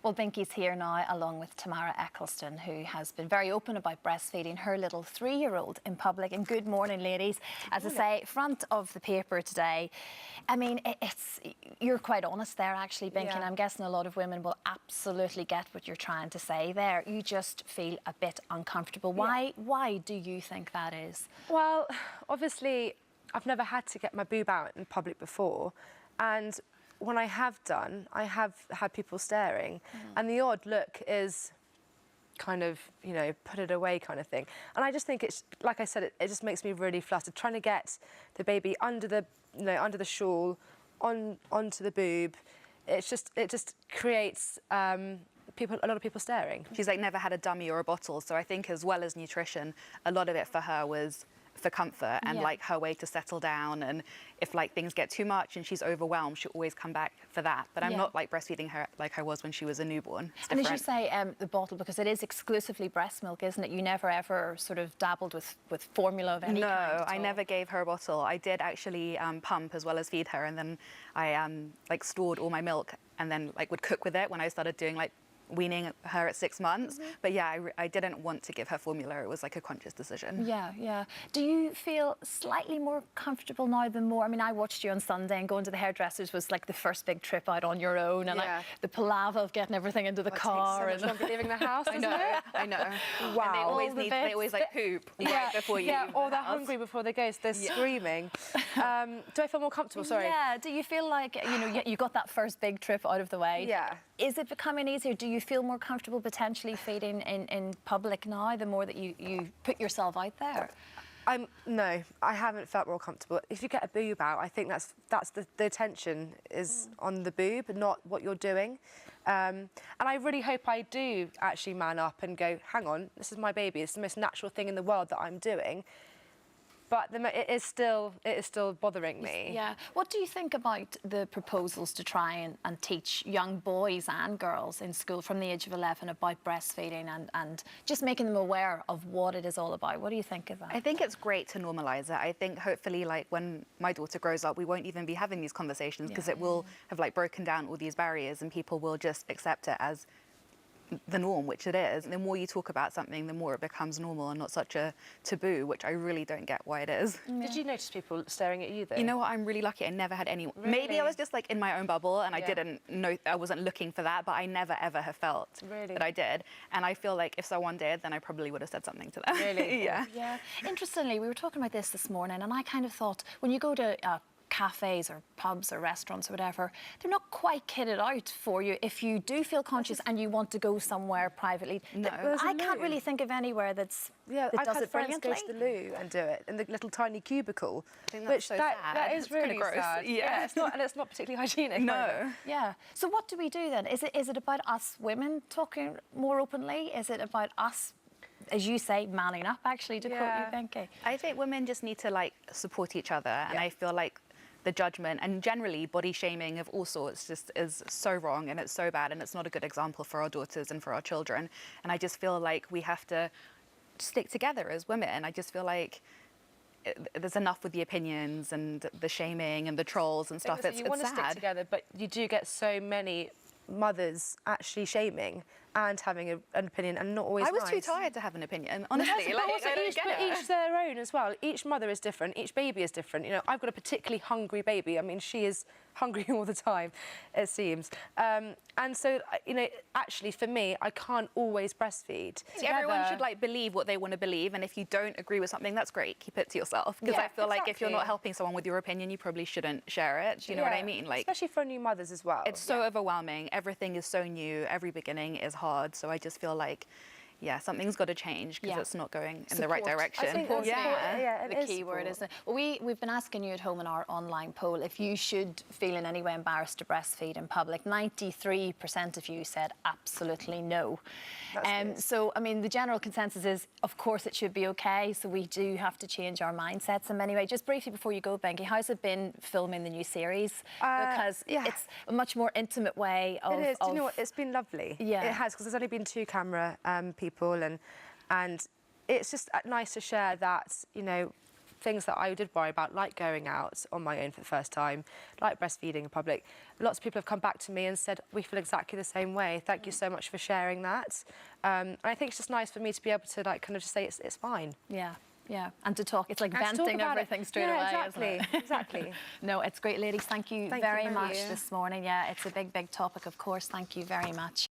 Well, Binky's here now, along with Tamara Ecclestone, who has been very open about breastfeeding her little 3-year-old in public. And good morning, ladies. As I say, front of the paper today. I mean, you're quite honest there, actually, Binky, and I'm guessing a lot of women will absolutely get what you're trying to say there. You just feel a bit uncomfortable. Why do you think that is? Well, obviously, I've never had to get my boob out in public before, and when I have done, I have had people staring, and the odd look is kind of, you know, put it away kind of thing. And I just think it's, like I said, it just makes me really flustered, trying to get the baby under the, you know, under the shawl, onto the boob. It just creates a lot of people staring. She's like never had a dummy or a bottle, so I think as well as nutrition, a lot of it for her was for comfort and like her way to settle down, and if like things get too much and she's overwhelmed, she'll always come back for that. But I'm not like breastfeeding her like I was when she was a newborn. And as you say, the bottle, because it is exclusively breast milk, isn't it? You never ever sort of dabbled with formula of any kind? No, I never gave her a bottle. I did actually pump as well as feed her, and then I like stored all my milk and then like would cook with it when I started doing like weaning her at 6 months. But yeah, I didn't want to give her formula. It was like a conscious decision. Yeah. Do you feel slightly more comfortable now than more? I mean, I watched you on Sunday, and going to the hairdressers was like the first big trip out on your own, and the palaver of getting everything into the car. It takes so much longer leaving the house, I know. Wow. And they always like poop right before you leave or the they're house. hungry before they go, so they're screaming. Do I feel more comfortable? Sorry. Yeah. Do you feel like, you know, you got that first big trip out of the way? Yeah. Is it becoming easier? Do you feel more comfortable potentially feeding in public now, the more that you put yourself out there? No, I haven't felt more comfortable. If you get a boob out, I think that's the attention is on the boob, not what you're doing. And I really hope I do actually man up and go, hang on, this is my baby. It's the most natural thing in the world that I'm doing. But it is still bothering me. Yeah. What do you think about the proposals to try and teach young boys and girls in school from the age of 11 about breastfeeding and just making them aware of what it is all about? What do you think of that? I think it's great to normalise it. I think hopefully, like, when my daughter grows up, we won't even be having these conversations because it will have, like, broken down all these barriers and people will just accept it as the norm, which it is. And the more you talk about something, the more it becomes normal and not such a taboo, which I really don't get why it is. Did you notice people staring at you though? You know what, I'm really lucky. I never had anyone. Really? Maybe I was just like in my own bubble and I didn't know, I wasn't looking for that, but I never ever have felt that I did. And I feel like if someone did, then I probably would have said something to them. Really? Yeah. Interestingly, we were talking about this morning, and I kind of thought, when you go to cafes or pubs or restaurants or whatever, they're not quite kitted out for you if you do feel conscious and you want to go somewhere privately. No. I can't really think of anywhere that I've does had it friends brilliantly. go to the loo and do it in the little tiny cubicle. I think that's so sad. That is It's really kinda gross. sad. Yeah. It's not, and it's not particularly hygienic. No. Either. Yeah. So what do we do then? Is it about us women talking more openly? Is it about us, as you say, manning up, actually, to quote you, Binky? I think women just need to like support each other, and I feel like the judgment and generally body shaming of all sorts just is so wrong and it's so bad, and it's not a good example for our daughters and for our children. And I just feel like we have to stick together as women. I just feel like there's enough with the opinions and the shaming and the trolls and stuff. It's you want to stick together, but you do get so many mothers actually shaming and having an opinion, and not always I was nice. too tired to have an opinion, honestly. Each their own as well. Each mother is different. Each baby is different. You know, I've got a particularly hungry baby. I mean, she is hungry all the time, it seems. And so, you know, actually for me, I can't always breastfeed. Everyone should like believe what they want to believe, and if you don't agree with something, that's great. Keep it to yourself, because I feel like if you're not helping someone with your opinion, you probably shouldn't share it. Do you know what I mean? Like, especially for new mothers as well. It's so overwhelming. Everything is so new. Every beginning is hard. So I just feel like, something's got to change because it's not going in the right direction. I think the key word, isn't it? Well, we've been asking you at home in our online poll if you should feel in any way embarrassed to breastfeed in public. 93% of you said absolutely no. So, I mean, the general consensus is, of course, it should be okay. So we do have to change our mindsets in many ways. Just briefly before you go, Binky, how's it been filming the new series? Because it's a much more intimate way of... It is. Do you know what? It's been lovely. Yeah. It has, because there's only been 2 camera people, and it's just nice to share that, you know, things that I did worry about, like going out on my own for the first time, like breastfeeding in public, lots of people have come back to me and said, we feel exactly the same way. Thank you so much for sharing that. And I think it's just nice for me to be able to like kind of just say it's fine. Yeah. Yeah, and to talk, it's like And to talk venting about everything straight yeah, away, exactly, isn't it? exactly. No, it's great, ladies. Thank you Thank very you. much this morning. Yeah, it's a big, big topic, of course. Thank you very much.